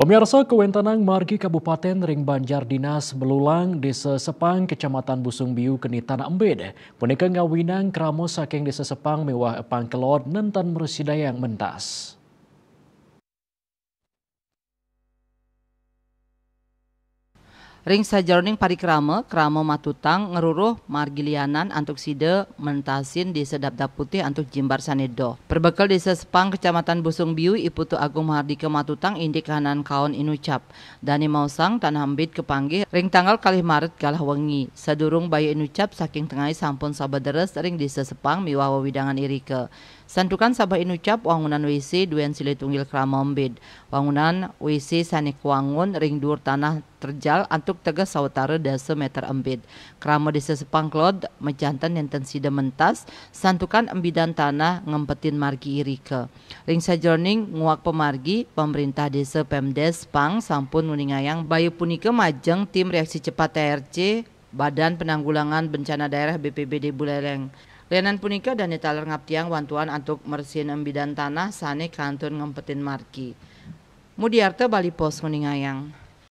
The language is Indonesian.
Pemirsa, Kewentanang Margi Kabupaten Ring Banjar Dinas Belulang Desa Sepang Kecamatan Busung Biu Keni Tanah Embed. Punika ngawinang kramo saking Desa Sepang mewah epang kelod nentan merusidayang mentas. Ring sajroning parikrama, krama matutang ngeruruh margilianan antuk side mentasin di sedap putih antuk jimbar sanedo. Perbekal Desa Sepang Kecamatan Busung Biu Iputu Agung Mahardika matutang indik kahanan kaon inucap. Dani mausang tanah ambit kepanggih ring tanggal 1 Maret galah wengi. Sadurung bayi inucap saking tengah sampun sabaderes ring Desa Sepang miwah wawidangan irike. Santukan sabah inucap wangunan WC duen sile tunggil krama ombed. Wangunan WC sanik wangun ring dur tanah terjal antuk tegas sawetara dasa meter embed. Krama Desa Sepang klod mejantan enten sida mentas santukan embidan tanah ngempetin margi irike. Ring sajroning nguak pemargi pemerintah desa Pemdes Sepang sampun nguningayang bayu punika majeng tim reaksi cepat TRC Badan Penanggulangan Bencana Daerah BPBD Buleleng. Lianan punika dan taler ngaptiang wantuan antuk mersin embidan tanah sane kantun ngempetin margi. Mudiarta Bali Pos nguningayang.